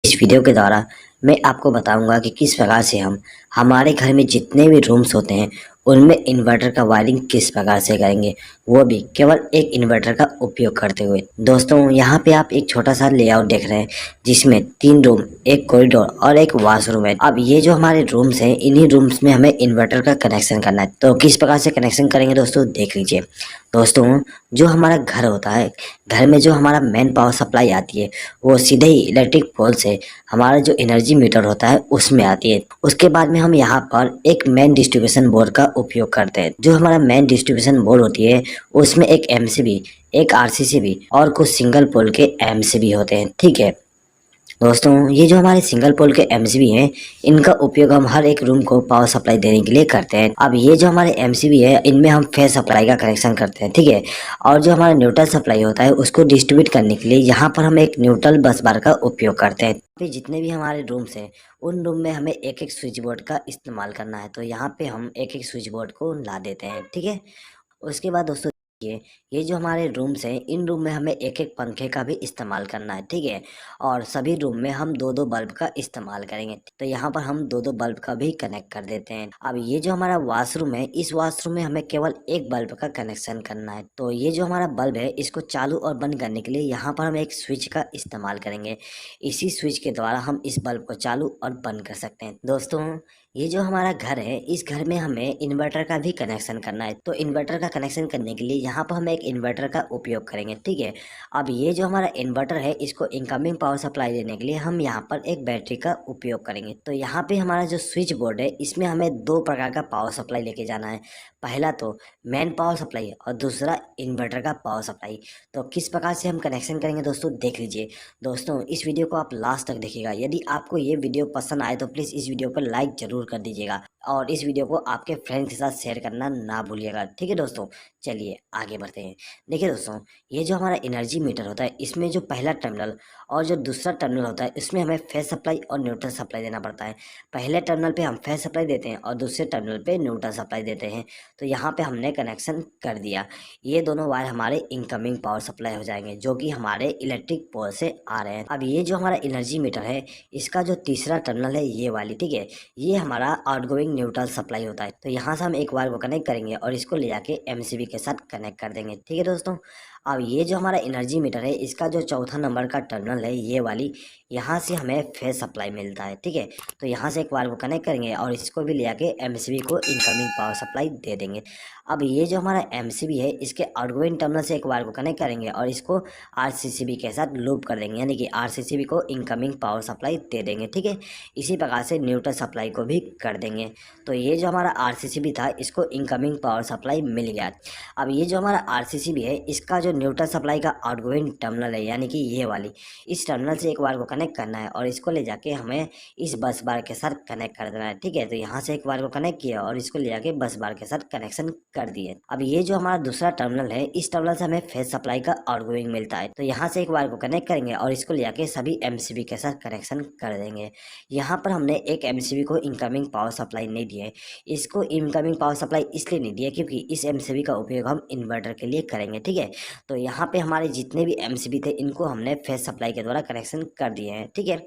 इस वीडियो के द्वारा मैं आपको बताऊंगा कि किस प्रकार से हम हमारे घर में जितने भी रूम्स होते हैं उनमें इन्वर्टर का वायरिंग किस प्रकार से करेंगे, वो भी केवल एक इन्वर्टर का उपयोग करते हुए। दोस्तों यहाँ पे आप एक छोटा सा लेआउट देख रहे हैं जिसमें 3 रूम, एक कॉरिडोर और एक वॉशरूम है। अब ये जो हमारे रूम्स हैं, इन्हीं रूम्स में हमें इन्वर्टर का कनेक्शन करना है। तो किस प्रकार से कनेक्शन करेंगे दोस्तों, देख लीजिए। दोस्तों जो हमारा घर होता है, घर में जो हमारा मेन पावर सप्लाई आती है वो सीधे ही इलेक्ट्रिक पोल से हमारा जो एनर्जी मीटर होता है उसमें आती है। उसके बाद में हम यहाँ पर एक मेन डिस्ट्रीब्यूशन बोर्ड का उपयोग करते हैं। जो हमारा मेन डिस्ट्रीब्यूशन बोर्ड होती है उसमें एक एमसीबी, एक आरसीसीबी और कुछ सिंगल पोल के एमसीबी होते हैं। ठीक है दोस्तों, ये जो हमारे सिंगल पोल के एमसीबी हैं, इनका उपयोग हम हर एक रूम को पावर सप्लाई देने के लिए करते हैं। अब ये जो हमारे एमसीबी है, इनमें हम फेस सप्लाई का कनेक्शन करते हैं। ठीक है, और जो हमारा न्यूट्रल सप्लाई होता है उसको डिस्ट्रीब्यूट करने के लिए यहाँ पर हम एक न्यूट्रल बस बार का उपयोग करते हैं। पे जितने भी हमारे रूम्स हैं उन रूम में हमें एक एक स्विच बोर्ड का इस्तेमाल करना है। तो यहाँ पे हम एक एक स्विच बोर्ड को ला देते हैं। ठीक है, उसके बाद दोस्तों ये जो हमारे रूम्स हैं, इन रूम में हमें एक एक पंखे का भी इस्तेमाल करना है। ठीक है, और सभी रूम में हम दो दो बल्ब का इस्तेमाल करेंगे। तो यहाँ पर हम दो दो बल्ब का भी कनेक्ट कर देते हैं। अब ये जो हमारा वॉशरूम है, इस वॉशरूम में हमें केवल एक बल्ब का कनेक्शन करना है। तो ये जो हमारा बल्ब है, इसको चालू और बंद करने के लिए यहाँ पर हम एक स्विच का इस्तेमाल करेंगे। इसी स्विच के द्वारा हम इस बल्ब को चालू और बंद कर सकते हैं। दोस्तों ये जो हमारा घर है, इस घर में हमें इन्वर्टर का भी कनेक्शन करना है। तो इन्वर्टर का कनेक्शन करने के लिए यहाँ पर हम एक इन्वर्टर का उपयोग करेंगे। ठीक है, अब ये जो हमारा इन्वर्टर है, इसको इनकमिंग पावर सप्लाई देने के लिए हम यहाँ पर एक बैटरी का उपयोग करेंगे। तो यहाँ पे हमारा जो स्विच बोर्ड है, इसमें हमें 2 प्रकार का पावर सप्लाई लेके जाना है। पहला तो मेन पावर सप्लाई और दूसरा इन्वर्टर का पावर सप्लाई। तो किस प्रकार से हम कनेक्शन करेंगे दोस्तों, देख लीजिए। दोस्तों इस वीडियो को आप लास्ट तक देखिएगा। यदि आपको ये वीडियो पसंद आए तो प्लीज़ इस वीडियो पर लाइक जरूर कर दीजिएगा और इस वीडियो को आपके फ्रेंड्स के साथ शेयर करना ना भूलिएगा। ठीक है दोस्तों, चलिए आगे बढ़ते हैं। देखिए दोस्तों, ये जो हमारा एनर्जी मीटर होता है, इसमें जो पहला टर्मिनल और जो दूसरा टर्मिनल होता है, इसमें हमें फेस सप्लाई और न्यूट्रल सप्लाई देना पड़ता है। पहले टर्मिनल पे हम फेस सप्लाई देते हैं और दूसरे टर्मिनल पे न्यूट्रल सप्लाई देते हैं। तो यहाँ पे हमने कनेक्शन कर दिया। ये दोनों वायर हमारे इनकमिंग पावर सप्लाई हो जाएंगे, जो कि हमारे इलेक्ट्रिक पोल से आ रहे हैं। अब ये जो हमारा एनर्जी मीटर है, इसका जो तीसरा टर्मिनल है, ये वाली, ठीक है, ये हमारा आउटगोइंग न्यूट्रल सप्लाई होता है। तो यहाँ से हम एक वायर को कनेक्ट करेंगे और इसको ले जाके एमसीबी के साथ कनेक्ट कर देंगे। ठीक है दोस्तों, अब ये जो हमारा एनर्जी मीटर है, इसका जो चौथा नंबर का टर्मिनल है, ये वाली, यहाँ से हमें फेस सप्लाई मिलता है। ठीक है, तो यहाँ से एक वायर को कनेक्ट करेंगे और इसको भी ले जाके एमसीबी को इनकमिंग पावर सप्लाई दे देंगे। अब ये जो हमारा एमसीबी है, इसके आउटगोइंग टर्मिनल से एक वायर को कनेक्ट करेंगे और इसको आरसीसीबी के साथ लूप कर देंगे, यानी कि आरसीसीबी को इनकमिंग पावर सप्लाई दे देंगे। ठीक है, इसी प्रकार से न्यूट्रल सप्लाई को भी कर देंगे। तो ये जो हमारा आरसीसीबी था, इसको इनकमिंग पावर सप्लाई मिल गया। अब ये जो हमारा आरसीसीबी है, इसका जो न्यूट्रल सप्लाई का आउटगोइंग टर्मिनल है, यानी कि ये वाली, इस टर्मिनल से एक वायर को कनेक्ट करना है और इसको ले जाके हमें इस बस बार के साथ कनेक्ट कर देना है। ठीक है, तो यहाँ से एक वायर को कनेक्ट किया और इसको ले जाके बस बार के साथ कनेक्शन कर दिए। अब ये जो हमारा दूसरा टर्मिनल है, इस टर्मिनल से हमें फेस सप्लाई का आउटगोइंग मिलता है। तो यहाँ से एक वायर को कनेक्ट करेंगे और इसको ले जाके सभी एमसीबी के साथ कनेक्शन कर देंगे। यहाँ पर हमने एक एमसीबी को इनकमिंग पावर सप्लाई नहीं दी है। इसको इनकमिंग पावर सप्लाई इसलिए नहीं दिया क्योंकि इस एमसीबी का उपयोग हम इन्वर्टर के लिए करेंगे। ठीक है, तो यहाँ पे हमारे जितने भी एमसीबी थे, इनको हमने फेस सप्लाई के द्वारा कनेक्शन कर दिए हैं। ठीक है,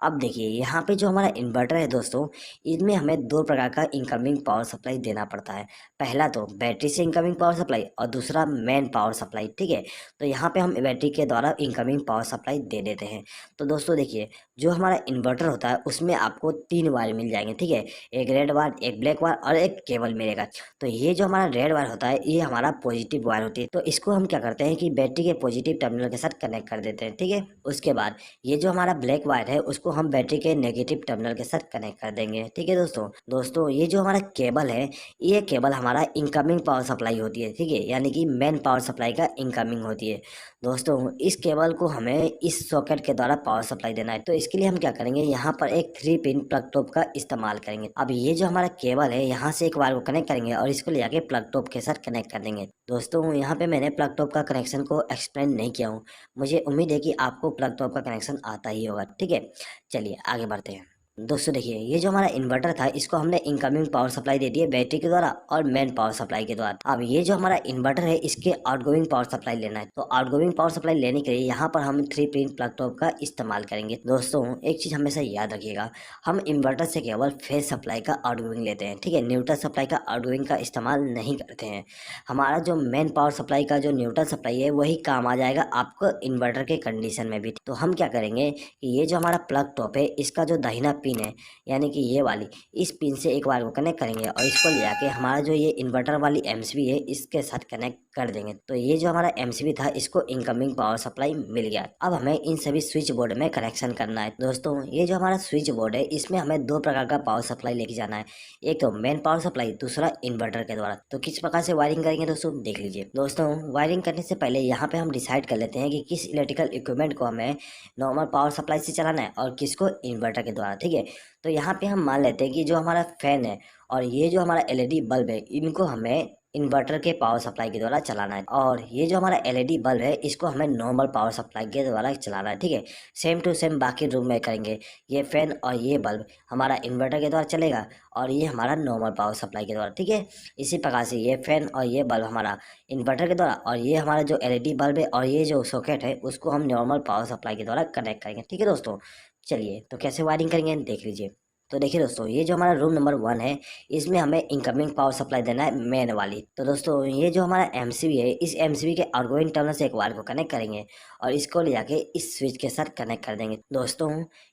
अब देखिए यहाँ पे जो हमारा इन्वर्टर है दोस्तों, इनमें हमें 2 प्रकार का इनकमिंग पावर सप्लाई देना पड़ता है। पहला तो बैटरी से इनकमिंग पावर सप्लाई और दूसरा मेन पावर सप्लाई। ठीक है, तो यहाँ पे हम बैटरी के द्वारा इनकमिंग पावर सप्लाई दे देते हैं। तो दोस्तों देखिए, जो हमारा इन्वर्टर होता है उसमें आपको 3 वायर मिल जाएंगे। ठीक है, एक रेड वायर, एक ब्लैक वायर और एक केबल मिलेगा। तो ये जो हमारा रेड वायर होता है, ये हमारा पॉजिटिव वायर होती है। तो इसको हम क्या करते हैं कि बैटरी के पॉजिटिव टर्मिनल के साथ कनेक्ट कर देते हैं। ठीक है, उसके बाद ये जो हमारा ब्लैक वायर है, उसको हम बैटरी के नेगेटिव टर्मिनल के साथ कनेक्ट कर देंगे। ठीक है दोस्तों ये जो हमारा केबल है, ये केबल हमारा इनकमिंग पावर सप्लाई होती है। ठीक है, यानी कि मेन पावर सप्लाई का इनकमिंग होती है। दोस्तों इस केबल को हमें इस सॉकेट के द्वारा पावर सप्लाई देना है। तो इसके लिए हम क्या करेंगे, यहाँ पर एक 3 पिन प्लग टॉप का इस्तेमाल करेंगे। अब ये जो हमारा केबल है, यहाँ से एक वायर को कनेक्ट करेंगे और इसको ले जाके प्लग टॉप के साथ कनेक्ट कर देंगे। दोस्तों यहाँ पे मैंने प्लग टॉप का कनेक्शन को एक्सप्लेन नहीं किया हूँ। मुझे उम्मीद है कि आपको प्लग टॉप का कनेक्शन आता ही होगा। ठीक है, चलिए आगे बढ़ते हैं। दोस्तों देखिए, ये जो हमारा इन्वर्टर था इसको हमने इनकमिंग पावर सप्लाई दे दी है बैटरी के द्वारा और मेन पावर सप्लाई के द्वारा। अब ये जो हमारा इन्वर्टर है इसके आउटगोइंग पावर सप्लाई लेना है, तो आउटगोइंग पावर सप्लाई लेने के लिए यहाँ पर हम 3 पिन प्लग टॉप का इस्तेमाल करेंगे। दोस्तों एक चीज हमेशा याद रखिएगा, हम इन्वर्टर से केवल फेज सप्लाई का आउटगोइंग लेते हैं, ठीक है, न्यूट्रल सप्लाई का आउटगोइंग का इस्तेमाल नहीं करते हैं। हमारा जो मेन पावर सप्लाई का जो न्यूट्रल सप्लाई है वही काम आ जाएगा आपको इन्वर्टर के कंडीशन में भी। तो हम क्या करेंगे कि ये जो हमारा प्लग टॉप है इसका जो दाहिना पिन है, यानी कि ये वाली, इस पिन से एक बार को कनेक्ट करेंगे और इसको ले जाके हमारा जो ये इन्वर्टर वाली एमसीबी है इसके साथ कनेक्ट कर देंगे। तो ये जो हमारा एमसीबी था इसको इनकमिंग पावर सप्लाई मिल गया। अब हमें इन सभी स्विच बोर्ड में कनेक्शन करना है। दोस्तों ये जो हमारा स्विच बोर्ड है इसमें हमें 2 प्रकार का पावर सप्लाई लेके जाना है, एक तो मेन पावर सप्लाई, दूसरा इन्वर्टर के द्वारा। तो किस प्रकार से वायरिंग करेंगे दोस्तों देख लीजिए। दोस्तों वायरिंग करने से पहले यहाँ पे हम डिसाइड कर लेते हैं कि किस इलेक्ट्रिकल इक्विपमेंट को हमें नॉर्मल पावर सप्लाई से चलाना है और किसको इन्वर्टर के द्वारा, ठीक है। तो यहाँ पे हम मान लेते हैं कि जो हमारा फैन है और ये जो हमारा एलईडी बल्ब है इनको हमें इन्वर्टर के पावर सप्लाई के द्वारा चलाना है, और ये जो हमारा एलईडी बल्ब है इसको हमें नॉर्मल पावर सप्लाई के द्वारा चलाना है, ठीक है। सेम टू सेम बाकी रूम में करेंगे। ये फैन और ये बल्ब हमारा इन्वर्टर के द्वारा चलेगा और ये हमारा नॉर्मल पावर सप्लाई के द्वारा, ठीक है। इसी प्रकार से ये फैन और ये बल्ब हमारा इन्वर्टर के द्वारा और ये हमारा जो एलईडी बल्ब है और ये जो सॉकेट है उसको हम नॉर्मल पावर सप्लाई के द्वारा कनेक्ट करेंगे, ठीक है दोस्तों। चलिए तो कैसे वायरिंग करेंगे देख लीजिए। तो देखिए दोस्तों, ये जो हमारा रूम नंबर 1 है इसमें हमें इनकमिंग पावर सप्लाई देना है मेन वाली। तो दोस्तों ये जो हमारा एमसीबी है इस एमसीबी के आउटगोइंग टर्मिनल से एक वायर को कनेक्ट करेंगे और इसको ले जाके इस स्विच के साथ कनेक्ट कर देंगे। दोस्तों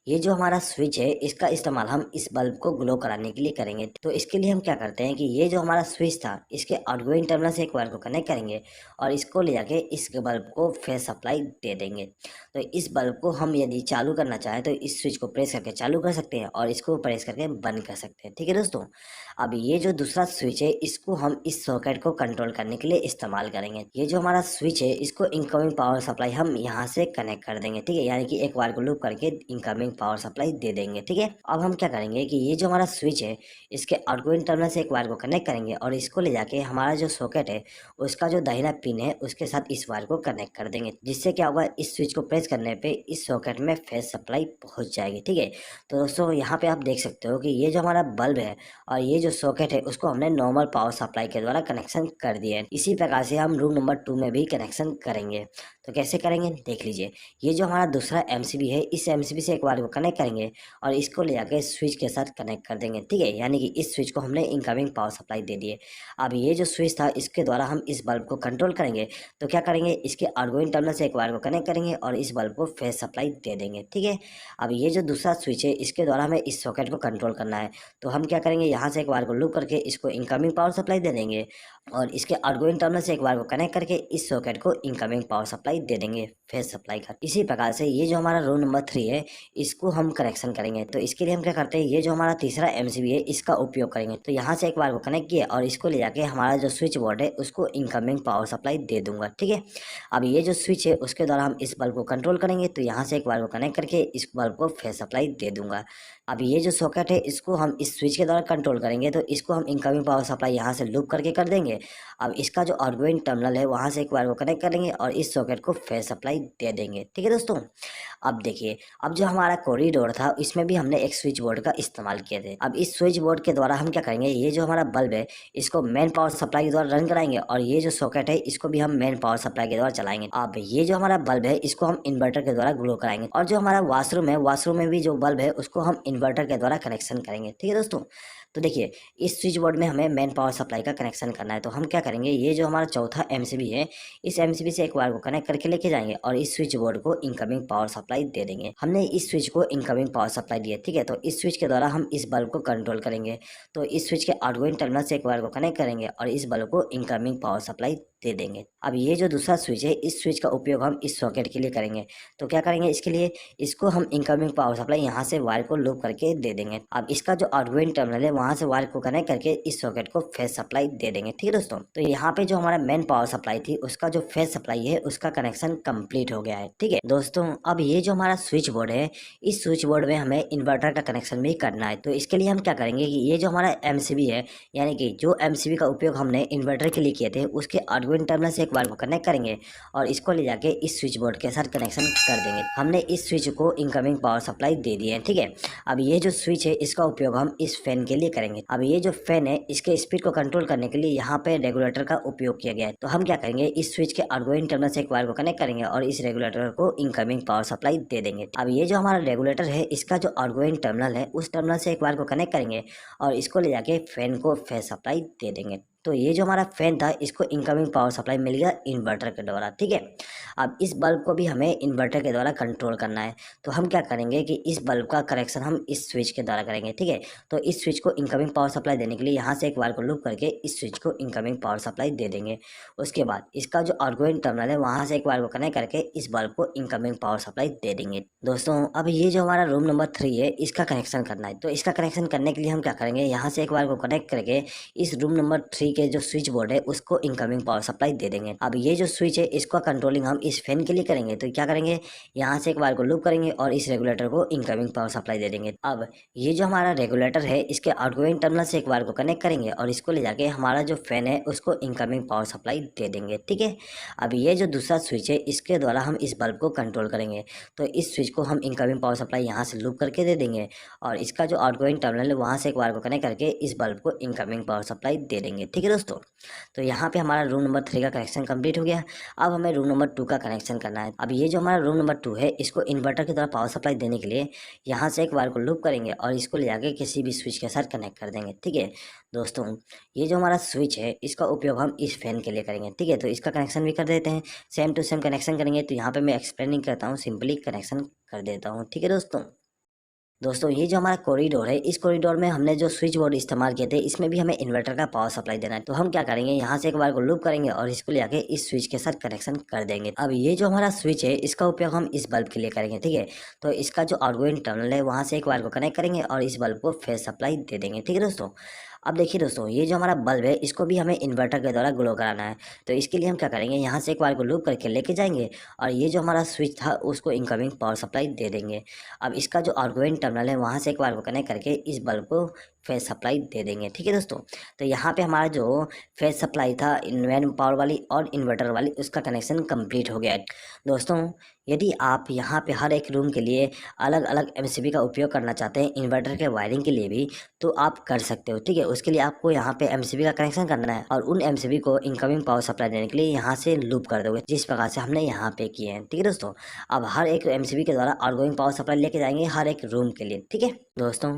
ये जो हमारा स्विच है इसका इस्तेमाल हम इस बल्ब को ग्लो कराने के लिए करेंगे। तो इसके लिए हम क्या करते हैं कि ये जो हमारा स्विच था इसके आउटगोइंग टर्मिनल से एक वायर को कनेक्ट करेंगे और इसको ले जाके इस बल्ब को फेज सप्लाई दे देंगे। तो इस बल्ब को हम यदि चालू करना चाहें तो इस स्विच को प्रेस करके चालू कर सकते हैं और इसको प्रेस करके बंद कर सकते हैं, ठीक है दोस्तों। अब ये जो दूसरा स्विच है इसको हम इस सॉकेट को कंट्रोल करने के लिए इस्तेमाल करेंगे। ये जो हमारा स्विच है इसको इनकमिंग पावर सप्लाई हम यहाँ से कनेक्ट कर देंगे, ठीक है, यानी कि एक बार को लूप करके इनकमिंग पावर सप्लाई दे देंगे, ठीक है। अब हम क्या करेंगे कि ये जो हमारा स्विच है इसके आउटगोइंग टर्मिनल से एक वायर को कनेक्ट करेंगे और इसको ले जाके हमारा जो सॉकेट है उसका जो दाहिना पिन है उसके साथ इस वायर को कनेक्ट कर देंगे, जिससे क्या होगा इस स्विच को प्रेस करने पे इस सॉकेट में फेज सप्लाई पहुंच जाएगी, ठीक है। तो दोस्तों यहाँ पे आप देख सकते हो कि ये जो हमारा बल्ब है और ये जो सॉकेट है उसको हमने नॉर्मल पावर सप्लाई के द्वारा कनेक्शन कर दिए हैं। इसी प्रकार से हम रूम नंबर 2 में भी कनेक्शन करेंगे। तो कैसे करेंगे देख लीजिए। ये जो हमारा दूसरा एमसीबी है इस एमसीबी से एक बार को कनेक्ट करेंगे और इसको ले जाकर स्विच के साथ कनेक्ट कर देंगे, ठीक है, यानी कि इस स्विच को हमने इनकमिंग पावर सप्लाई दे दी है। अब ये जो स्विच था इसके द्वारा हम इस बल्ब को कंट्रोल करेंगे। तो क्या करेंगे, इसके आउटगोइंग टर्मिनल से एक बार को कनेक्ट करेंगे और इस बल्ब को फेज सप्लाई दे देंगे, ठीक है। अब ये जो दूसरा स्विच है इसके द्वारा हमें इस सॉकेट को कंट्रोल करना है। तो हम क्या करेंगे, यहाँ से एक बार को लूप करके इसको इनकमिंग पावर सप्लाई दे देंगे और इसके आउटगोइंग टर्मिनल से एक बार को कनेक्ट करके इस सॉकेट को इनकमिंग पावर सप्लाई दे देंगे फेज सप्लाई का। इसी प्रकार से ये जो हमारा रूम नंबर 3 है इसको हम कनेक्शन करेंगे। तो इसके लिए हम क्या करते हैं, ये जो हमारा तीसरा एमसीबी है इसका उपयोग करेंगे। तो यहाँ से एक बार को कनेक्ट किया और इसको ले जाके हमारा जो स्विच बोर्ड है उसको इनकमिंग पावर सप्लाई दे दूंगा, ठीक है। अब ये जो स्विच है उसके द्वारा हम इस बल्ब को कंट्रोल करेंगे। तो यहाँ से एक बार को कनेक्ट करके इस बल्ब को फेज सप्लाई दे दूंगा। अब ये जो सॉकेट है इसको हम इस स्विच के द्वारा कंट्रोल करेंगे। तो इसको हम इनकमिंग पावर सप्लाई यहाँ से लूप करके कर देंगे। अब इसका जो आउटगोइंग टर्मिनल है वहाँ से एक बार को कनेक्ट करेंगे और इस सॉकेट को फेज सप्लाई दे देंगे, ठीक है दोस्तों। अब देखिए, अब जो हमारा कॉरिडोर था इसमें भी हमने एक स्विच बोर्ड का इस्तेमाल किए थे। अब इस स्विच बोर्ड के द्वारा हम क्या करेंगे, ये जो हमारा बल्ब है इसको मेन पावर सप्लाई के द्वारा रन कराएंगे और ये जो सॉकेट है इसको भी हम मेन पावर सप्लाई के द्वारा चलाएंगे। अब ये जो हमारा बल्ब है इसको हम इन्वर्टर के द्वारा ग्लो कराएंगे और जो हमारा वॉशरूम है वॉशरूम में भी जो बल्ब है उसको हम इन्वर्टर के द्वारा कनेक्शन करेंगे, ठीक है दोस्तों। तो देखिए, इस स्विच बोर्ड में हमें मेन पावर सप्लाई का कनेक्शन करना है। तो हम क्या करेंगे, ये जो हमारा चौथा एमसीबी है इस एमसीबी से एक वायर को कनेक्ट करके लेके जाएंगे और इस स्विच बोर्ड को इनकमिंग पावर सप्लाई दे देंगे। हमने इस स्विच को इनकमिंग पावर सप्लाई दी है, ठीक है। तो इस स्विच के द्वारा हम इस बल्ब को कंट्रोल करेंगे। तो इस स्विच के आउटगोइंग टर्मिनल से एक वायर को कनेक्ट करेंगे और इस बल्ब को इनकमिंग पावर सप्लाई दे देंगे। अब ये जो दूसरा स्विच है इस स्विच का उपयोग हम इस सॉकेट के लिए करेंगे। तो क्या करेंगे, इसके लिए इसको हम इनकमिंग पावर सप्लाई यहाँ से वायर को लूप करके दे देंगे। अब इसका जो आउटगोइंग टर्मिनल है वहां से वायर को कनेक्ट करके इस सॉकेट को फेज सप्लाई दे देंगे, ठीक है दोस्तों। तो यहाँ पे जो हमारा मेन पावर सप्लाई थी उसका जो फेज सप्लाई है उसका कनेक्शन कंप्लीट हो गया है, ठीक है दोस्तों। अब ये जो हमारा स्विच बोर्ड है इस स्विच बोर्ड में हमें इन्वर्टर का कनेक्शन भी करना है। तो इसके लिए हम क्या करेंगे कि ये जो हमारा एमसीबी है, यानी कि जो एमसीबी का उपयोग हमने इन्वर्टर के लिए किए थे उसके आर्गुइन टर्मिनल से एक वायर को कनेक्ट करेंगे और इसको ले जाके इस स्विच बोर्ड के साथ कनेक्शन कर देंगे। हमने इस स्विच को इनकमिंग पावर सप्लाई दे दी है, ठीक है। अब ये जो स्विच है इसका उपयोग हम इस फैन के लिए करेंगे। अब ये जो फैन है इसके स्पीड को कंट्रोल करने के लिए यहाँ पे रेगुलेटर का उपयोग किया गया है। तो हम क्या करेंगे, इस स्विच के आउटगोइंग टर्मिनल से एक वायर को कनेक्ट करेंगे और इस रेगुलेटर को इनकमिंग पावर सप्लाई दे देंगे। अब ये जो हमारा रेगुलेटर है इसका जो आउटगोइंग टर्मिनल है उस टर्मिनल से एक वायर को कनेक्ट करेंगे और इसको ले जाके फैन को फेस सप्लाई दे देंगे। तो ये जो हमारा फैन था इसको इनकमिंग पावर सप्लाई मिल गया इन्वर्टर के द्वारा, ठीक है। अब इस बल्ब को भी हमें इन्वर्टर के द्वारा कंट्रोल करना है। तो हम क्या करेंगे कि इस बल्ब का कनेक्शन हम इस स्विच के द्वारा करेंगे, ठीक है। तो इस स्विच को इनकमिंग पावर सप्लाई देने के लिए यहाँ से एक वायर को लूप करके इस स्विच को इनकमिंग पावर सप्लाई दे देंगे। उसके बाद इसका जो आउटगोइंग टर्मिनल है वहाँ से एक वायर को कनेक्ट करके इस बल्ब को इनकमिंग पावर सप्लाई दे देंगे। दोस्तों अब ये जो हमारा रूम नंबर 3 है इसका कनेक्शन करना है। तो इसका कनेक्शन करने के लिए हम क्या करेंगे, यहाँ से एक वायर को कनेक्ट करके इस रूम नंबर 3 के जो स्विच बोर्ड है उसको इनकमिंग पावर सप्लाई दे देंगे। अब ये जो स्विच है इसका कंट्रोलिंग हम इस फैन के लिए करेंगे। तो क्या करेंगे, यहाँ से एक वायर को लूप करेंगे और इस रेगुलेटर को इनकमिंग पावर सप्लाई दे देंगे। अब ये जो हमारा रेगुलेटर है इसके आउटगोइंग टर्मिनल से एक वायर को कनेक्ट करेंगे और इसको ले जाके हमारा जो फैन है उसको इनकमिंग पावर सप्लाई दे देंगे, ठीक है। अब ये जो दूसरा स्विच है इसके द्वारा हम इस बल्ब को कंट्रोल करेंगे। तो इस स्विच को हम इनकमिंग पावर सप्लाई यहाँ से लूप करके दे देंगे और इसका जो आउटगोइंग टर्मिनल है वहाँ से एक वायर को कनेक्ट करके इस बल्ब को इनकमिंग पावर सप्लाई दे देंगे, ठीक है दोस्तों। तो यहाँ पे हमारा रूम नंबर 3 का कनेक्शन कंप्लीट हो गया। अब हमें रूम नंबर 2 का कनेक्शन करना है। अब ये जो हमारा रूम नंबर 2 है इसको इन्वर्टर की तरह पावर सप्लाई देने के लिए यहाँ से एक वायर को लूप करेंगे और इसको ले जाके किसी भी स्विच के साथ कनेक्ट कर देंगे, ठीक है दोस्तों। ये जो हमारा स्विच है इसका उपयोग हम इस फैन के लिए करेंगे, ठीक है। तो इसका कनेक्शन भी कर देते हैं, सेम टू सेम कनेक्शन करेंगे। तो यहाँ पे मैं एक्सप्लेनिंग करता हूँ, सिंपली कनेक्शन कर देता हूँ, ठीक है दोस्तों ये जो हमारा कॉरिडोर है इस कॉरिडोर में हमने जो स्विच बोर्ड इस्तेमाल किए थे इसमें भी हमें इन्वर्टर का पावर सप्लाई देना है। तो हम क्या करेंगे, यहाँ से एक बार को लूप करेंगे और इसको ले आके इस स्विच के साथ कनेक्शन कर देंगे। अब ये जो हमारा स्विच है इसका उपयोग हम इस बल्ब के लिए करेंगे, ठीक है। तो इसका जो आउटगोइंग टर्मिनल है वहाँ से एक बार को कनेक्ट करेंगे और इस बल्ब को फेस सप्लाई दे देंगे, ठीक है दोस्तों। अब देखिए दोस्तों ये जो हमारा बल्ब है इसको भी हमें इन्वर्टर के द्वारा ग्लो कराना है। तो इसके लिए हम क्या करेंगे, यहाँ से एक बार को लूप करके लेके जाएंगे और ये जो हमारा स्विच था उसको इनकमिंग पावर सप्लाई दे देंगे। अब इसका जो आउटगोइंग टर्मिनल है वहाँ से एक बार को कनेक्ट करके इस बल्ब को फेस सप्लाई दे देंगे, ठीक है दोस्तों। तो यहाँ पे हमारा जो फेस सप्लाई था इन्वेन पावर वाली और इन्वर्टर वाली उसका कनेक्शन कंप्लीट हो गया है दोस्तों। यदि आप यहाँ पे हर एक रूम के लिए अलग अलग एमसीबी का उपयोग करना चाहते हैं इन्वर्टर के वायरिंग के लिए भी तो आप कर सकते हो, ठीक है। उसके लिए आपको यहाँ पे एमसीबी का कनेक्शन करना है और उन एमसीबी को इनकमिंग पावर सप्लाई देने के लिए यहाँ से लूप कर दोगे जिस प्रकार से हमने यहाँ पे किए हैं, ठीक है दोस्तों। अब हर एक एमसीबी के द्वारा आउटगोइंग पावर सप्लाई लेके जाएंगे हर एक रूम के लिए, ठीक है दोस्तों।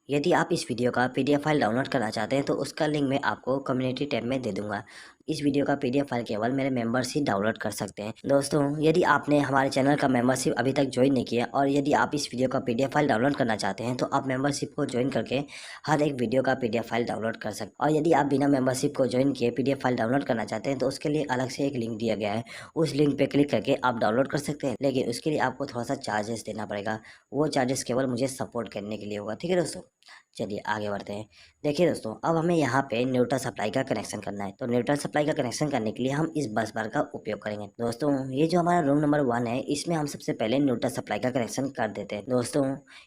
यदि आप इस वीडियो का पीडीएफ फाइल डाउनलोड करना चाहते हैं तो उसका लिंक मैं आपको कम्युनिटी टैब में दे दूंगा। इस वीडियो का पीडीएफ फाइल केवल मेरे मेंबर्स ही डाउनलोड कर सकते हैं दोस्तों। यदि आपने हमारे चैनल का मेंबरशिप अभी तक ज्वाइन नहीं किया और यदि आप इस वीडियो का पीडीएफ फाइल डाउनलोड करना चाहते हैं तो आप मेंबरशिप को ज्वाइन करके हर एक वीडियो का पीडीएफ फाइल डाउनलोड कर सकते हैं। और यदि आप बिना मेंबरशिप को ज्वाइन किए पीडीएफ फाइल डाउनलोड करना चाहते हैं तो उसके लिए अलग से एक लिंक दिया गया है, उस लिंक पे क्लिक करके आप डाउनलोड कर सकते हैं। लेकिन उसके लिए आपको थोड़ा सा चार्जेस देना पड़ेगा, वो चार्जेस केवल मुझे सपोर्ट करने के लिए होगा, ठीक है दोस्तों। चलिए आगे बढ़ते हैं। देखिए दोस्तों अब हमें यहाँ पे न्यूट्रल सप्लाई का कनेक्शन करना है। तो न्यूट्रल सप्लाई का कनेक्शन करने के लिए हम इस बस बार का उपयोग करेंगे दोस्तों। ये जो हमारा रूम नंबर 1 है इसमें हम सबसे पहले न्यूट्रल सप्लाई का कनेक्शन कर देते हैं दोस्तों।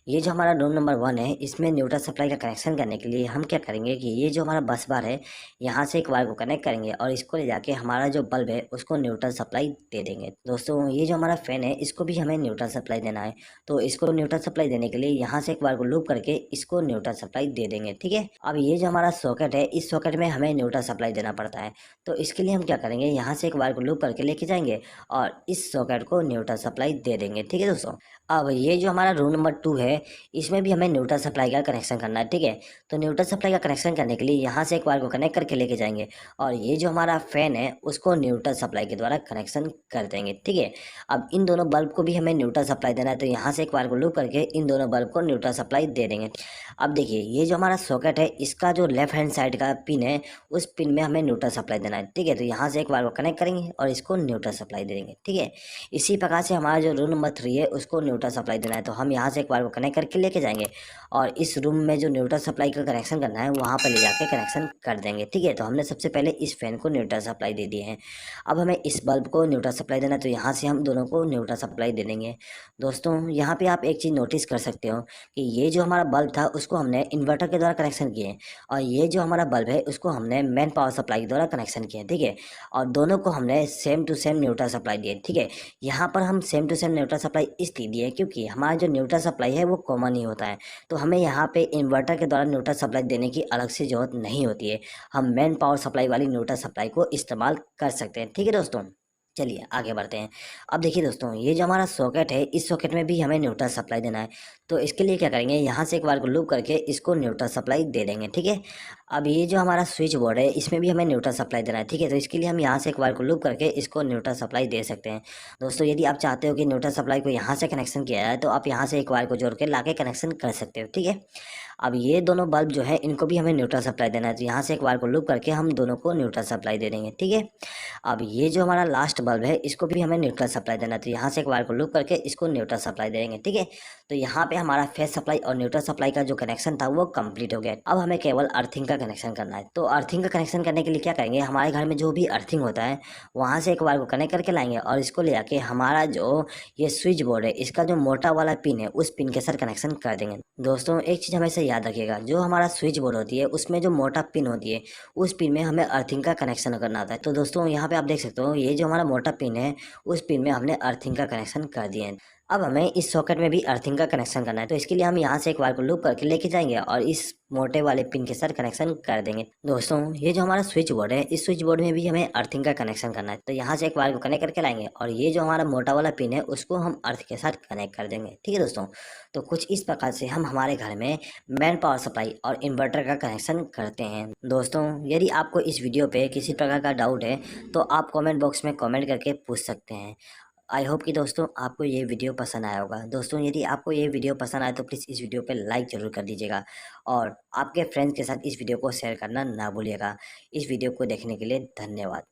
ये जो हमारा रूम नंबर 1 है इसमें न्यूट्रल सप्लाई का कनेक्शन करने के लिए हम क्या करेंगे कि ये जो हमारा बस बार है यहाँ से एक वायर को कनेक्ट करेंगे और इसको ले जाके हमारा जो बल्ब है उसको न्यूट्रल सप्लाई दे देंगे दोस्तों। ये जो हमारा फैन है इसको भी हमें न्यूट्रल सप्लाई देना है। तो इसको न्यूट्रल सप्लाई देने के लिए यहाँ से एक वायर को लूप करके इसको न्यूट्रल सप्लाई दे देंगे, ठीक है। अब ये जो हमारा सॉकेट है इस सॉकेट में हमें न्यूट्रल सप्लाई देना पड़ता है। तो इसके लिए हम क्या करेंगे, यहाँ से एक वायर को लूप करके लेके जाएंगे और इस सॉकेट को न्यूट्रल सप्लाई दे देंगे, ठीक है दोस्तों। अब ये जो हमारा रूम नंबर 2 है इसमें भी हमें न्यूट्रल सप्लाई का कनेक्शन करना है, ठीक है। तो न्यूट्रल सप्लाई का कनेक्शन करने के लिए यहाँ से एक वायर को कनेक्ट करके लेके जाएंगे और ये जो हमारा फैन है उसको न्यूट्रल सप्लाई के द्वारा कनेक्शन कर देंगे, ठीक है। अब इन दोनों बल्ब को भी हमें न्यूट्रल सप्लाई देना है। तो यहाँ से एक वायर को लूप करके इन दोनों बल्ब को न्यूट्रल सप्लाई दे देंगे। अब देखिए ये जो हमारा सॉकेट है इसका जो लेफ्ट हैंड साइड का पिन है उस पिन में हमें न्यूट्रल सप्लाई देना है, ठीक है। तो यहाँ से एक बार को कनेक्ट करेंगे और इसको न्यूट्रल सप्लाई दे देंगे, ठीक है। इसी प्रकार से हमारा जो रूम नंबर 3 है उसको न्यूट्रल सप्लाई देना है, तो हम यहाँ से एक वायर को कनेक्ट करके लेके जाएंगे और इस रूम में जो न्यूट्रल सप्लाई का कनेक्शन करना है वहाँ पर ले जाके कनेक्शन कर देंगे। ठीक है, तो हमने सबसे पहले इस फैन को न्यूट्रल सप्लाई दे दिए हैं। अब हमें इस बल्ब को न्यूट्रल सप्लाई देना है, तो यहाँ से हम दोनों को न्यूट्रल सप्लाई दे देंगे। दोस्तों यहाँ पे आप एक चीज़ नोटिस कर सकते हो कि ये जो हमारा बल्ब था उसको हमने इन्वर्टर के द्वारा कनेक्शन किए और ये जो हमारा बल्ब है उसको हमने मेन पावर सप्लाई के द्वारा कनेक्शन किए। ठीक है, और दोनों को हमने same to same neutral supply दिए। ठीक है, यहाँ पर हम same to same neutral supply इसलिए दिए क्योंकि हमारा जो न्यूट्रल सप्लाई है वो कॉमन ही होता है, तो हमें यहाँ पे इन्वर्टर के द्वारा न्यूट्रल सप्लाई देने की अलग से जरूरत नहीं होती है। हम मेन पावर सप्लाई वाली न्यूट्रल सप्लाई को इस्तेमाल कर सकते हैं। ठीक है दोस्तों, चलिए आगे बढ़ते हैं। अब देखिए दोस्तों, ये जो हमारा सॉकेट है इस सॉकेट में भी हमें न्यूट्रल सप्लाई देना है, तो इसके लिए क्या करेंगे, यहाँ से एक बार को लूप करके इसको न्यूट्रल सप्लाई दे देंगे। ठीक है, अब ये जो हमारा स्विच बोर्ड है इसमें भी हमें न्यूट्रल सप्लाई देना है। ठीक है, तो इसके लिए हम यहाँ से एक बार को लूप करके इसको न्यूट्रल सप्लाई दे सकते हैं। दोस्तों यदि आप चाहते हो कि न्यूट्रल सप्लाई को यहाँ से कनेक्शन किया जाए तो आप यहाँ से एक वायर को जोड़ के ला के कनेक्शन कर सकते हो। ठीक है, अब ये दोनों बल्ब जो है इनको भी हमें न्यूट्रल सप्लाई देना है, तो यहाँ से एक वायर को लूप करके हम दोनों को न्यूट्रल सप्लाई दे देंगे। ठीक है, अब ये जो हमारा लास्ट बल्ब है इसको भी हमें न्यूट्रल सप्लाई देना है, तो यहाँ से एक वायर को लूप करके इसको न्यूट्रल सप्लाई देंगे। ठीक है, तो यहाँ पे हमारा फेस सप्लाई और न्यूट्रल सप्लाई का जो कनेक्शन था वो कंप्लीट हो गया। अब हमें केवल अर्थिंग का कनेक्शन करना है, तो अर्थिंग का कनेक्शन करने के लिए क्या करेंगे, हमारे घर में जो भी अर्थिंग होता है वहाँ से एक वायर को कनेक्ट करके लाएंगे और इसको ले आके हमारा जो ये स्विच बोर्ड है इसका जो मोटा वाला पिन है उस पिन के साथ कनेक्शन कर देंगे। दोस्तों एक चीज़ हमेशा याद रखिएगा, जो हमारा स्विच बोर्ड होती है उसमें जो मोटा पिन होती है उस पिन में हमें अर्थिंग का कनेक्शन करना होता है। तो दोस्तों यहाँ पे आप देख सकते हो ये जो हमारा मोटा पिन है उस पिन में हमने अर्थिंग का कनेक्शन कर दिया है। अब हमें इस सॉकेट में भी अर्थिंग का कनेक्शन करना है, तो इसके लिए हम यहाँ से एक वायर को लूप करके लेके जाएंगे और इस मोटे वाले पिन के साथ कनेक्शन कर देंगे। दोस्तों ये जो हमारा स्विच बोर्ड है इस स्विच बोर्ड में भी हमें अर्थिंग का कनेक्शन करना है, तो यहाँ से एक वायर को कनेक्ट करके लाएंगे और ये जो हमारा मोटा वाला पिन है उसको हम अर्थ के साथ कनेक्ट कर देंगे। ठीक है दोस्तों, तो कुछ इस प्रकार से हम हमारे घर में मेन पावर सप्लाई और इन्वर्टर का कनेक्शन करते हैं। दोस्तों यदि आपको इस वीडियो पे किसी प्रकार का डाउट है तो आप कमेंट बॉक्स में कमेंट करके पूछ सकते हैं। आई होप कि दोस्तों आपको ये वीडियो पसंद आया होगा। दोस्तों यदि आपको ये वीडियो पसंद आए तो प्लीज़ इस वीडियो पे लाइक ज़रूर कर दीजिएगा और आपके फ्रेंड्स के साथ इस वीडियो को शेयर करना ना भूलिएगा। इस वीडियो को देखने के लिए धन्यवाद।